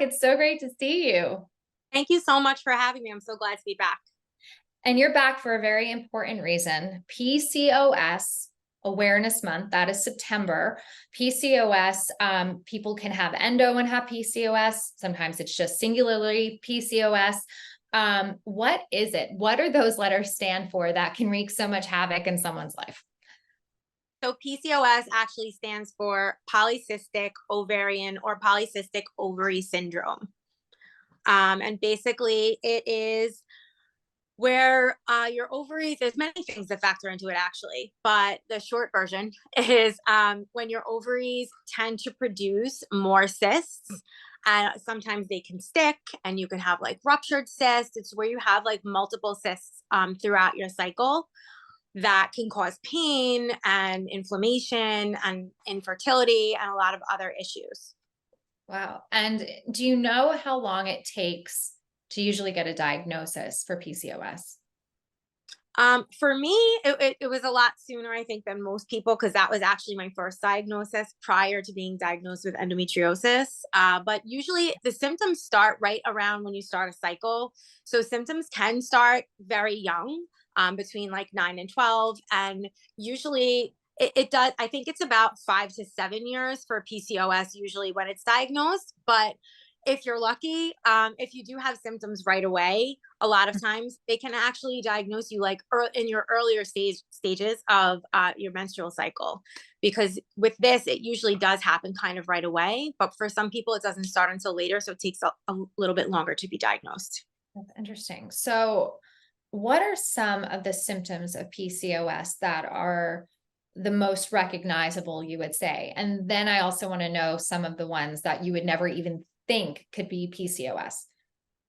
It's so great to see you. Thank you so much for having me. I'm so glad to be back. And you're back for a very important reason. PCOS Awareness Month, that is September. PCOS, people can have endo and have PCOS. Sometimes it's just singularly PCOS. What is it? What do those letters stand for that can wreak so much havoc in someone's life? So PCOS actually stands for Polycystic Ovarian or Polycystic Ovary Syndrome. And basically it is where your ovaries, there's many things that factor into it actually, but the short version is when your ovaries tend to produce more cysts, and sometimes they can stick and you can have like ruptured cysts. It's where you have like multiple cysts throughout your cycle that can cause pain and inflammation and infertility and a lot of other issues. Wow. And do you know how long it takes to usually get a diagnosis for PCOS? For me, it was a lot sooner, I think, than most people, because that was actually my first diagnosis prior to being diagnosed with endometriosis. But usually the symptoms start right around when you start a cycle. So symptoms can start very young, between like 9 and 12. And usually it does, I think it's about 5 to 7 years for PCOS, usually when it's diagnosed. But if you're lucky, if you do have symptoms right away, a lot of times they can actually diagnose you like in your earlier stages of your menstrual cycle, because with this it usually does happen kind of right away, but for some people it doesn't start until later, so it takes a little bit longer to be diagnosed. That's interesting. So, what are some of the symptoms of PCOS that are the most recognizable, you would say? And then I also want to know some of the ones that you would never even think could be PCOS.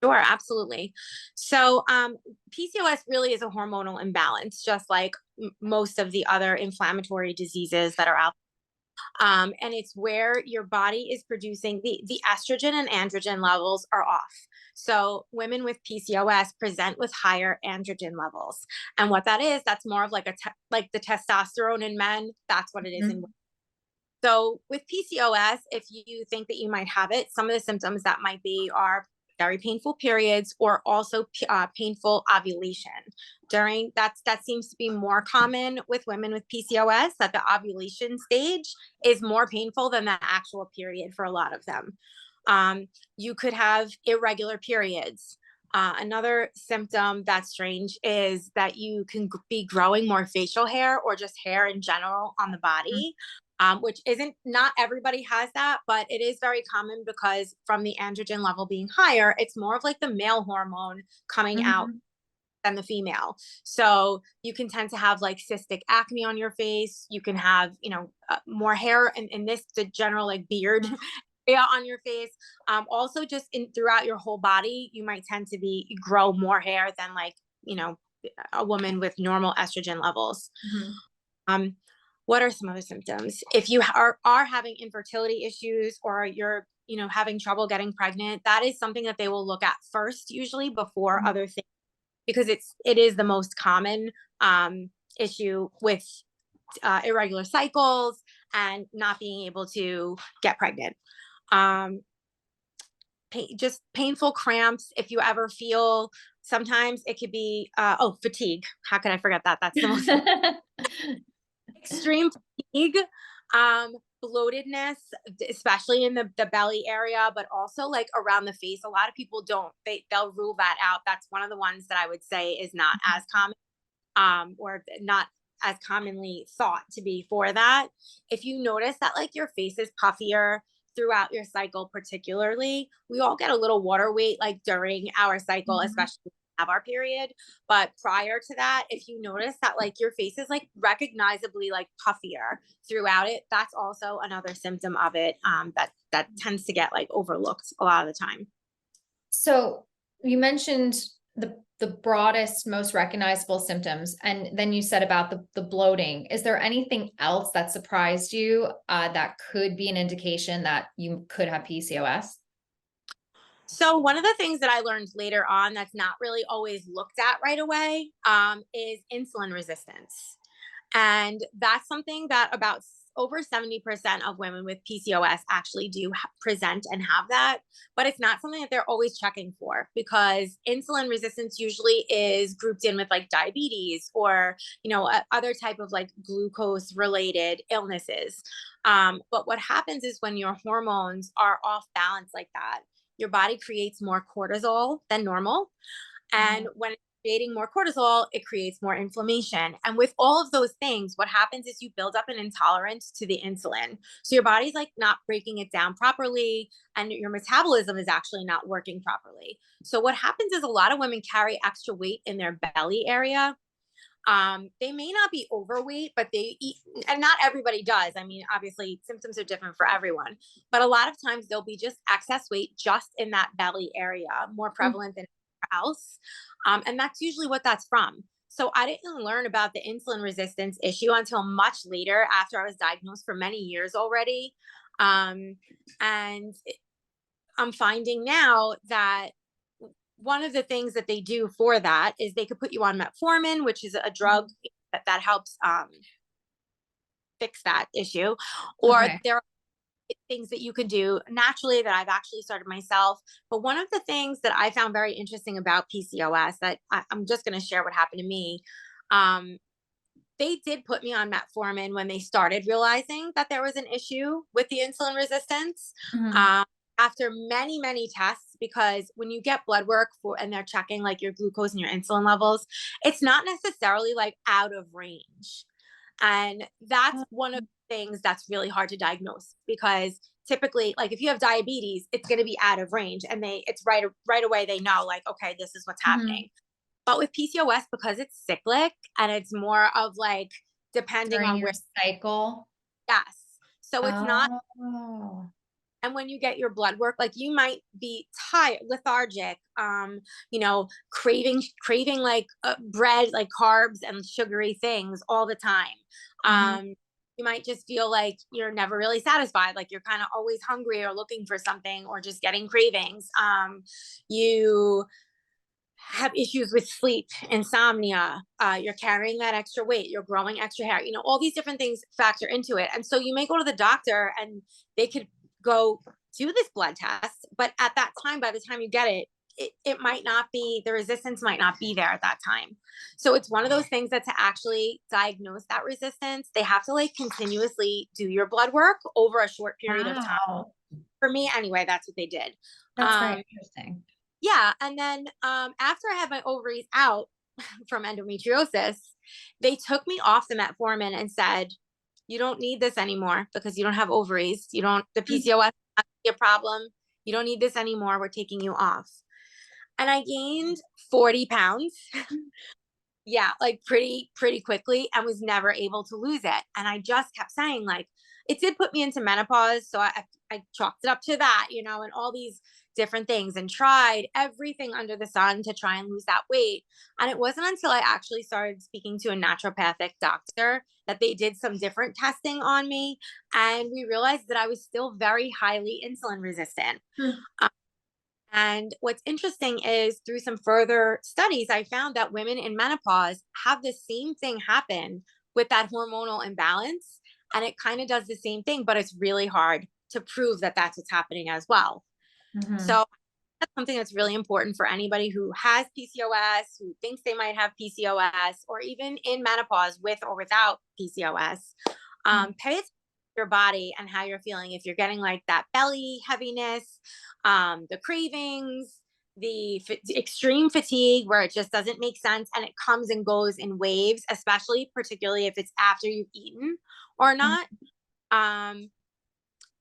Sure, absolutely. So PCOS really is a hormonal imbalance, just like most of the other inflammatory diseases that are out. And it's where your body is producing the estrogen and androgen levels are off. So women with PCOS present with higher androgen levels, and what that is, that's more of like like the testosterone in men. That's what it is in women. Mhm. So with PCOS, if you think that you might have it, some of the symptoms that might be are very painful periods, or also painful ovulation. That seems to be more common with women with PCOS, that the ovulation stage is more painful than the actual period for a lot of them. You could have irregular periods. Another symptom that's strange is that you can be growing more facial hair or just hair in general on the body, which isn't, not everybody has that, but it is very common because from the androgen level being higher, it's more of like the male hormone coming out Mhm. than the female. So you can tend to have like cystic acne on your face. You can have, more hair in this, the general like beard area on your face. Also just in throughout your whole body, you might tend to grow more hair than like, you know, a woman with normal estrogen levels. Mhm. Um, what are some other symptoms? If you are having infertility issues, or you're, having trouble getting pregnant, that is something that they will look at first, usually before Mhm. other things, because it is the most common issue with irregular cycles and not being able to get pregnant. Um, just painful cramps. If you ever feel, sometimes it could be fatigue. How could I forget that? That's the most extreme fatigue, bloatedness, especially in the belly area, but also like around the face. A lot of people they'll rule that out. That's one of the ones that I would say is not as common, or not as commonly thought to be for that. If you notice that like your face is puffier throughout your cycle, particularly, we all get a little water weight like during our cycle, Mhm. especially when we have our period. But prior to that, if you notice that like your face is like recognizably like puffier throughout it, that's also another symptom of it, that tends to get like overlooked a lot of the time. So you mentioned the broadest, most recognizable symptoms, and then you said about the bloating. Is there anything else that surprised you that could be an indication that you could have PCOS? So one of the things that I learned later on that's not really always looked at right away, is insulin resistance. And that's something that about over 70% of women with PCOS actually do present and have that, but it's not something that they're always checking for, because insulin resistance usually is grouped in with like diabetes or, other type of like glucose related illnesses. But what happens is when your hormones are off balance like that, your body creates more cortisol than normal. And when it's creating more cortisol, it creates more inflammation. And with all of those things, what happens is you build up an intolerance to the insulin. So your body's like not breaking it down properly, and your metabolism is actually not working properly. So what happens is a lot of women carry extra weight in their belly area. They may not be overweight, but they eat, and not everybody does. I mean, obviously symptoms are different for everyone, but a lot of times there'll be just excess weight just in that belly area, more prevalent than else. And that's usually what that's from. So I didn't learn about the insulin resistance issue until much later, after I was diagnosed for many years already. And I'm finding now that one of the things that they do for that is they could put you on metformin, which is a drug that helps fix that issue. Or there are things that you can do naturally that I've actually started myself. But one of the things that I found very interesting about PCOS, that I'm just going to share what happened to me. They did put me on metformin when they started realizing that there was an issue with the insulin resistance. After many, many tests, because when you get blood work and they're checking like your glucose and your insulin levels, it's not necessarily like out of range. And that's one of the things that's really hard to diagnose, because typically, like if you have diabetes, it's going to be out of range, and it's right away they know like, okay, this is what's happening. But with PCOS, because it's cyclic and it's more of like depending on your cycle. Yes. So it's not. And when you get your blood work, like you might be tired, lethargic, craving like bread, like carbs and sugary things all the time. You might just feel like you're never really satisfied. Like you're kind of always hungry or looking for something, or just getting cravings. You have issues with sleep, insomnia, you're carrying that extra weight, you're growing extra hair, all these different things factor into it. And so you may go to the doctor and they could go do this blood test, but at that time, by the time you get it, it might not be, the resistance might not be there at that time. So it's one of those things that to actually diagnose that resistance, they have to like continuously do your blood work over a short period of time. For me anyway, that's what they did. That's very interesting. Yeah. And then after I had my ovaries out from endometriosis, they took me off the metformin and said, you don't need this anymore because you don't have ovaries. The PCOS is not a problem. You don't need this anymore. We're taking you off. And I gained 40 pounds. Yeah, like pretty quickly, and was never able to lose it. And I just kept saying like, it did put me into menopause. So I chalked it up to that, and all these different things, and tried everything under the sun to try and lose that weight. And it wasn't until I actually started speaking to a naturopathic doctor that they did some different testing on me. And we realized that I was still very highly insulin resistant. And what's interesting is through some further studies, I found that women in menopause have the same thing happen with that hormonal imbalance. And it kind of does the same thing, but it's really hard to prove that that's what's happening as well. So that's something that's really important for anybody who has PCOS, who thinks they might have PCOS, or even in menopause with or without PCOS. Pay attention to your body and how you're feeling. If you're getting like that belly heaviness, the cravings, the extreme fatigue where it just doesn't make sense, and it comes and goes in waves, particularly if it's after you've eaten or not.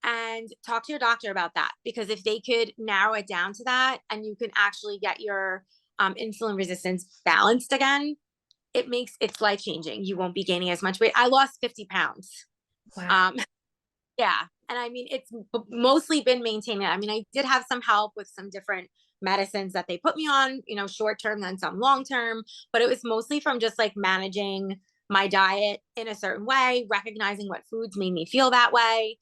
And talk to your doctor about that, because if they could narrow it down to that and you can actually get your insulin resistance balanced again, it's life changing. You won't be gaining as much weight. I lost 50 pounds. Wow. Yeah. And I mean, it's mostly been maintaining. I mean, I did have some help with some different medicines that they put me on, short term, then some long term, but it was mostly from just like managing my diet in a certain way, recognizing what foods made me feel that way.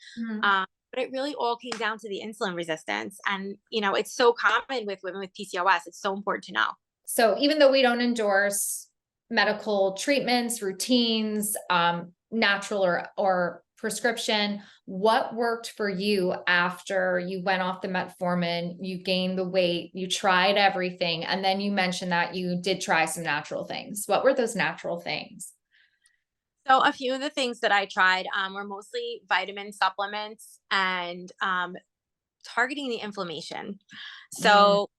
But it really all came down to the insulin resistance. And, it's so common with women with PCOS. It's so important to know. So even though we don't endorse medical treatments, routines, natural or prescription. What worked for you after you went off the metformin, you gained the weight, you tried everything, and then you mentioned that you did try some natural things. What were those natural things? So a few of the things that I tried were mostly vitamin supplements and targeting the inflammation. Mm, So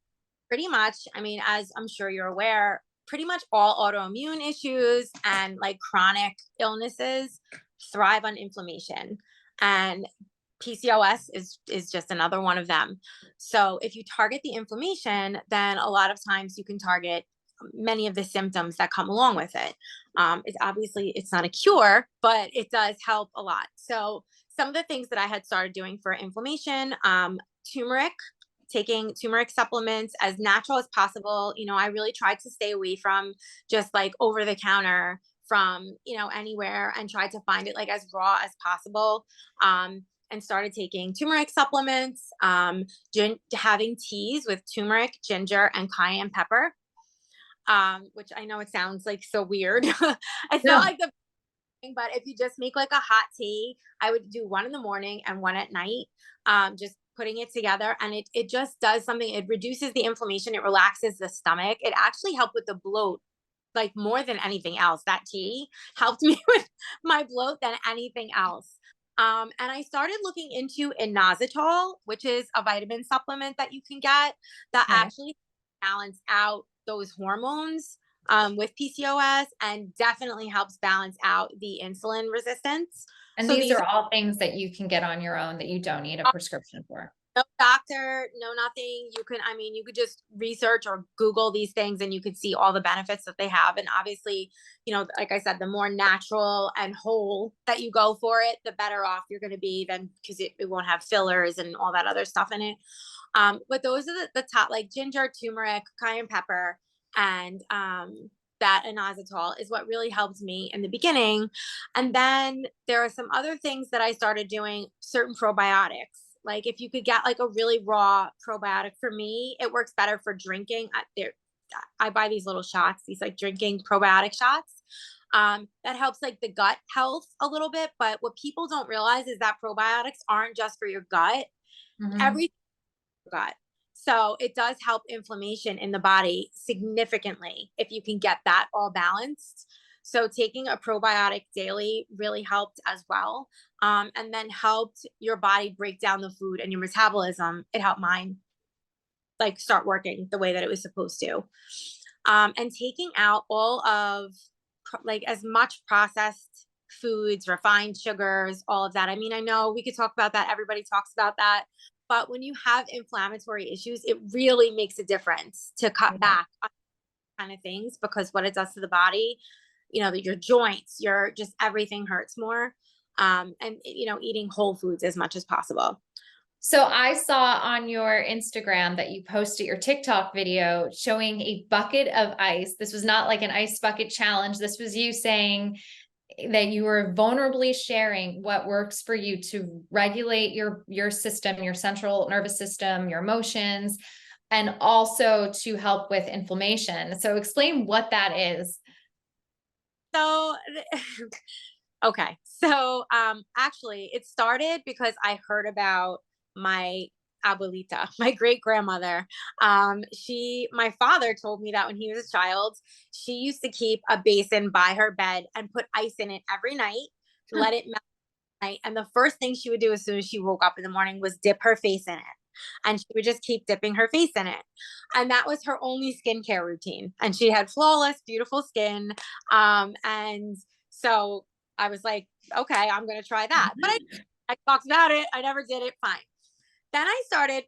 pretty much, I mean, as I'm sure you're aware, pretty much all autoimmune issues and like chronic illnesses thrive on inflammation. And PCOS is just another one of them. So if you target the inflammation, then a lot of times you can target many of the symptoms that come along with it. It's obviously it's not a cure, but it does help a lot. So some of the things that I had started doing for inflammation, turmeric, taking turmeric supplements as natural as possible. You know, I really tried to stay away from just like over the counter from, you know, anywhere, and tried to find it like as raw as possible. And started taking turmeric supplements, having teas with turmeric, ginger, and cayenne pepper, which I know it sounds like so weird. It's not no. like the thing, but if you just make like a hot tea, I would do one in the morning and one at night. Just putting it together, and it just does something. It reduces the inflammation, it relaxes the stomach. It actually helped with the bloat, like more than anything else. That tea helped me with my bloat than anything else. And I started looking into inositol, which is a vitamin supplement that you can get that Okay. actually balance out those hormones with PCOS, and definitely helps balance out the insulin resistance. And So these these are all things that you can get on your own that you don't need a are prescription for. no doctor, no nothing. You can, I mean, you could just research or Google these things and you could see all the benefits that they have. And obviously, you know, like I said, the more natural and whole that you go for it, the better off you're going to be then, because it won't have fillers and all that other stuff in it. But those are the top, like ginger, turmeric, cayenne pepper, and that inositol is what really helped me in the beginning. And then there are some other things that I started doing, certain probiotics. Like if you could get like a really raw probiotic, for me, it works better for drinking. I buy these little shots, these like drinking probiotic shots. That helps like the gut health a little bit. But what people don't realize is that probiotics aren't just for your gut. Mhm. Every gut. So it does help inflammation in the body significantly if you can get that all balanced. So taking a probiotic daily really helped as well. And then helped your body break down the food and your metabolism. It helped mine like start working the way that it was supposed to. And taking out all of like as much processed foods, refined sugars, all of that. I mean, I know we could talk about that. Everybody talks about that. But when you have inflammatory issues, it really makes a difference to cut Yeah. back on kind of things, because what it does to the body, you know, your joints, your just everything hurts more. And, you know, eating whole foods as much as possible. So I saw on your Instagram that you posted your TikTok video showing a bucket of ice. This was not like an ice bucket challenge. This was you saying that you were vulnerably sharing what works for you to regulate your system, your central nervous system, your emotions, and also to help with inflammation. So explain what that is. So, okay. So, actually, it started because I heard about my abuelita, my great grandmother. My father told me that when he was a child, she used to keep a basin by her bed and put ice in it every night, let it melt at night. And the first thing she would do as soon as she woke up in the morning was dip her face in it. And she would just keep dipping her face in it. And that was her only skincare routine. And she had flawless, beautiful skin. And so I was like, okay, I'm going to try that. But I talked about it. I never did it. Fine. Then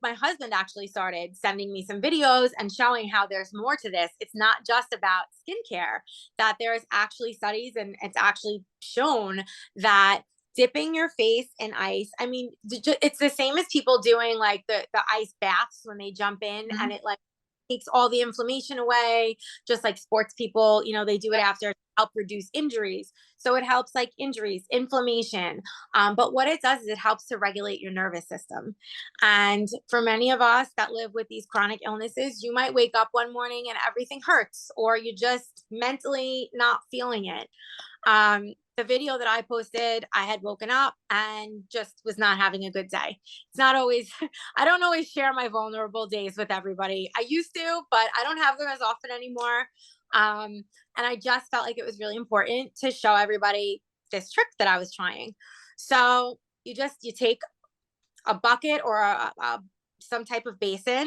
my husband actually started sending me some videos and showing how there's more to this. It's not just about skincare, that there's actually studies, and it's actually shown that dipping your face in ice, I mean, it's the same as people doing like the ice baths when they jump in, and Mhm. it like takes all the inflammation away, just like sports people, you know, they do it after to help reduce injuries. So it helps like injuries, inflammation. But what it does is it helps to regulate your nervous system. And for many of us that live with these chronic illnesses, you might wake up one morning and everything hurts, or you just mentally not feeling it. the video that I posted, I had woken up and just was not having a good day. It's not always, I don't always share my vulnerable days with everybody. I used to, but I don't have them as often anymore. And I just felt like it was really important to show everybody this trick that I was trying. So you take a bucket or some type of basin,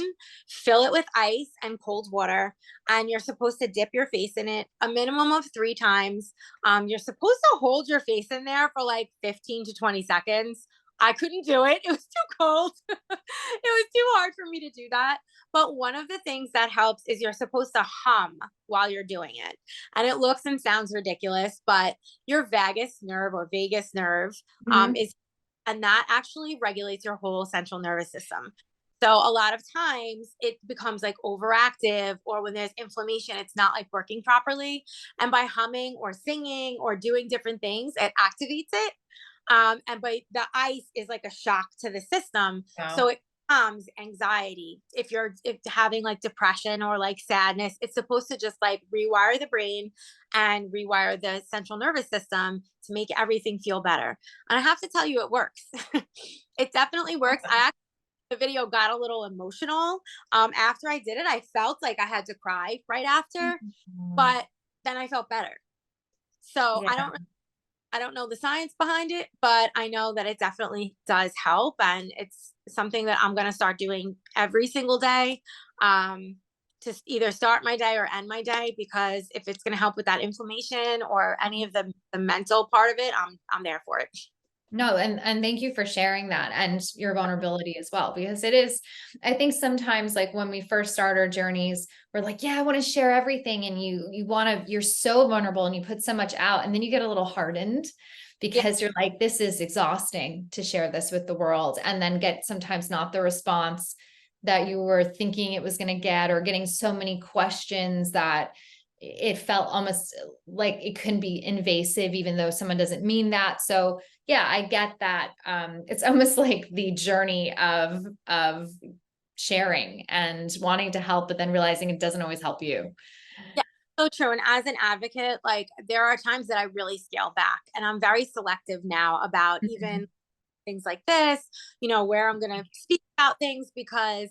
fill it with ice and cold water, and you're supposed to dip your face in it a minimum of 3 times. You're supposed to hold your face in there for like 15 to 20 seconds. I couldn't do it. It was too cold. It was too hard for me to do that. But one of the things that helps is you're supposed to hum while you're doing it. And it looks and sounds ridiculous, but your vagus nerve or vagus nerve is, and that actually regulates your whole central nervous system. So a lot of times it becomes like overactive, or when there's inflammation, it's not like working properly. And by humming or singing or doing different things, it activates it. And by the ice is like a shock to the system. Wow. So it calms anxiety. If having like depression or like sadness, it's supposed to just like rewire the brain and rewire the central nervous system to make everything feel better. And I have to tell you, it works. It definitely works. The video got a little emotional. After I did it, I felt like I had to cry right after, but then I felt better. So Yeah. I don't know the science behind it, but I know that it definitely does help. And it's something that I'm going to start doing every single day, to either start my day or end my day, because if it's going to help with that inflammation or any of the mental part of it, I'm there for it. No, and thank you for sharing that and your vulnerability as well, because it is, I think sometimes like when we first start our journeys, we're like, yeah, I want to share everything. And you're so vulnerable and you put so much out, and then you get a little hardened Yeah. because you're like, this is exhausting to share this with the world, and then get sometimes not the response that you were thinking it was going to get, or getting so many questions that it felt almost like it couldn't be invasive, even though someone doesn't mean that. So yeah, I get that. It's almost like the journey of sharing and wanting to help, but then realizing it doesn't always help you. Yeah, so true. And as an advocate, like there are times that I really scale back, and I'm very selective now about even things like this, where I'm going to speak about things, because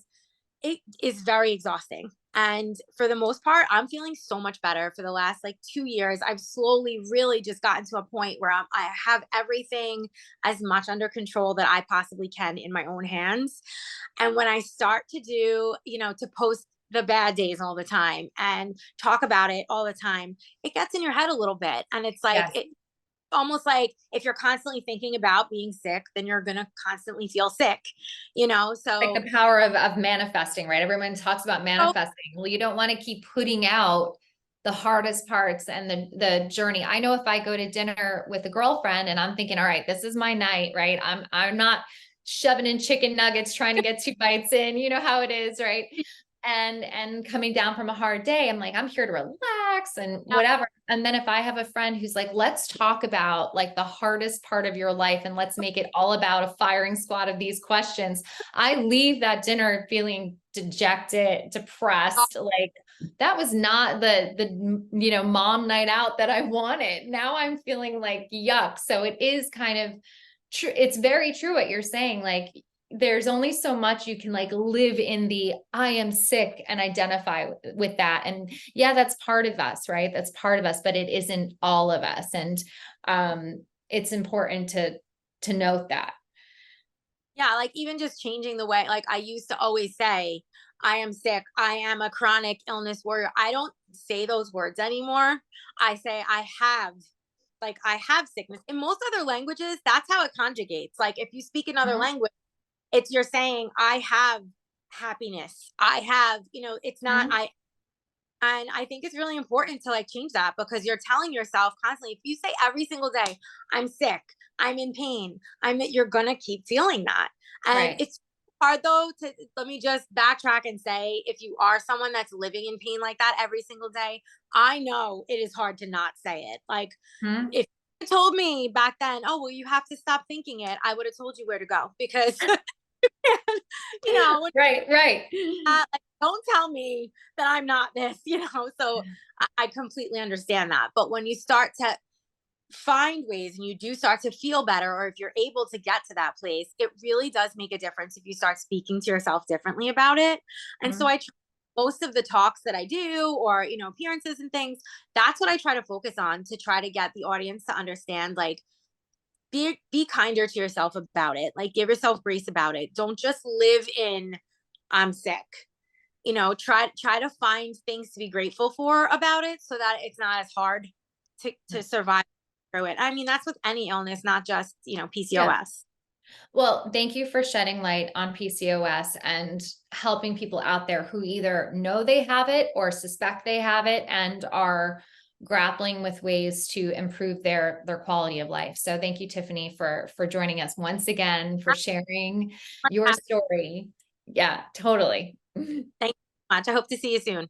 it is very exhausting. And for the most part, I'm feeling so much better. For the last like 2 years, I've slowly really just gotten to a point where I have everything as much under control that I possibly can in my own hands. And when I start to do, to post the bad days all the time and talk about it all the time, it gets in your head a little bit. And it's like, Yes. almost like if you're constantly thinking about being sick, then you're going to constantly feel sick, so Like the power of manifesting, right? Everyone talks about manifesting. Well, you don't want to keep putting out the hardest parts and the journey. I know if I go to dinner with a girlfriend and I'm thinking, all right, this is my night, right? I'm not shoving in chicken nuggets trying to get 2 bites in. You know how it is, right? And coming down from a hard day, I'm like, I'm here to relax and whatever. And then if I have a friend who's like, let's talk about like the hardest part of your life and let's make it all about a firing squad of these questions, I leave that dinner feeling dejected, depressed. Like that was not the mom night out that I wanted. Now I'm feeling like yuck. So it is kind of true. It's very true what you're saying. Like there's only so much you can like live in the I am sick and identify with that. And yeah, that's part of us, right? That's part of us, but it isn't all of us. And it's important to note that. Yeah, like even just changing the way, like I used to always say, I am sick, I am a chronic illness warrior. I don't say those words anymore. I say I have sickness. In most other languages, that's how it conjugates. Like if you speak another language, it's you're saying I have happiness. I have, it's not and I think it's really important to like change that, because you're telling yourself constantly, if you say every single day, I'm sick, I'm in pain, you're going to keep feeling that. And Right. it's hard though let me just backtrack and say, if you are someone that's living in pain like that every single day, I know it is hard to not say it. Like Hmm. if you told me back then, oh, well, you have to stop thinking it, I would have told you where to go, because, Right, right. like, don't tell me that I'm not this, so I completely understand that. But when you start to find ways and you do start to feel better, or if you're able to get to that place, it really does make a difference if you start speaking to yourself differently about it. And so Mhm. I try, most of the talks that I do, or appearances and things, that's what I try to focus on, to try to get the audience to understand, like, be kinder to yourself about it. Like, give yourself grace about it. Don't just live in I'm sick. Try to find things to be grateful for about it, so that it's not as hard to survive through it. I mean, that's with any illness, not just, Yeah. PCOS. Well, thank you for shedding light on PCOS and helping people out there who either know they have it or suspect they have it and are grappling with ways to improve their quality of life. So thank you, Tiffany, for joining us once again, for sharing your story. Yeah, totally. Thank you so much. I hope to see you soon.